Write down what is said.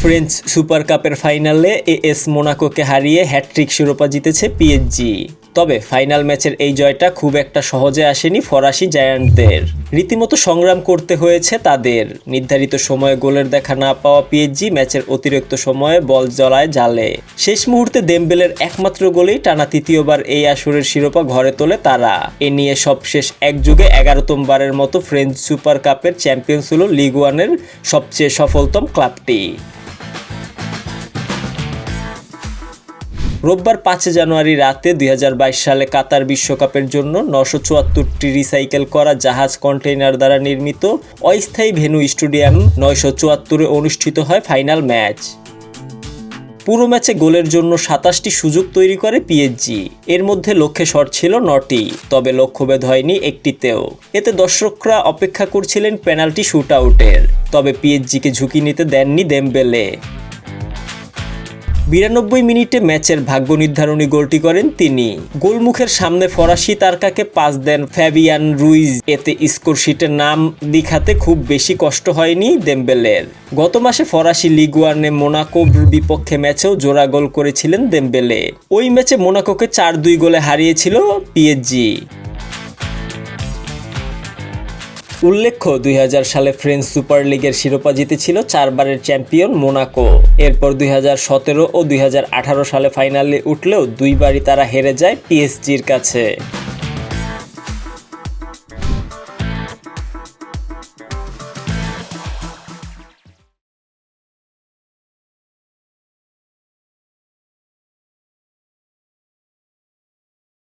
French super কাপের ফাইনালে as মোনাকোকে হারিয়ে হ্যাটট্রিক শিরোপা জিতেছে পিএসজি। তবে ফাইনাল ম্যাচের এই জয়টা খুব একটা সহজে আসেনি ফরাসি জায়ান্টদের। রীতিমতো সংগ্রাম করতে হয়েছে তাদের। নির্ধারিত সময়ে গোলের দেখা না পাওয়া পিএসজি ম্যাচের অতিরিক্ত সময়ে বল জলায় জালে। শেষ মুহূর্তে দেমবেলের একমাত্র গোলেই টানা তৃতীয়বার এই আসরের শিরোপা ঘরে তোলে তারা। এ নিয়ে সবশেষ একযুগে 11তম বারের মতো ফ্রেঞ্চ সুপার কাপের চ্যাম্পিয়ন্স হল লিগ ওয়ানের সবচেয়ে সফলতম ক্লাবটি। রোববার 5 জানুয়ারি রাতে 2022 সালে কাতার বিশ্বকাপের জন্য 974টি রিসাইকেল করা জাহাজ কন্টেইনার দ্বারা নির্মিত অস্থায়ী ভেন্যু স্টেডিয়াম 974-এ অনুষ্ঠিত হয় ফাইনাল ম্যাচ। পুরো ম্যাচে গোলের জন্য 27টি সুযোগ তৈরি করে পিএসজি। এর মধ্যে লক্ষ্যে শট ছিল 9টি, তবে লক্ষ্যভেদ হয়নি একটিতেও। এতে দর্শকরা অপেক্ষা করছিলেন পেনাল্টি শুট আউটের, তবে পিএসজিকে ঝুঁকি নিতে দেননি দেমবেলে। 92 মিনিটে ম্যাচের ভাগ্য নির্ধারণী গোলটি করেন তিনি। গোলমুখের সামনে ফরাসি তারকাকে পাস দেন ফ্যাবিয়ান রুইজ। এতে স্কোরশিটে নাম লিখাতে খুব বেশি কষ্ট হয়নি দেমবেলের। গত মাসে ফরাসি লিগ ওয়ানে মোনাকোর বিপক্ষে ম্যাচেও জোড়া গোল করেছিলেন দেমবেলে। ওই ম্যাচে মোনাকোকে 4-2 গোলে হারিয়েছিল পিএসজি। উল্লেখ্য, 2000 সালে ফ্রেঞ্চ সুপার লিগের শিরোপা জিতেছিল 4 বারের চ্যাম্পিয়ন মোনাকো। এরপর 2017 ও 2018 সালে ফাইনালে উঠলেও 2 বারই তারা হেরে যায় পিএসজির কাছে।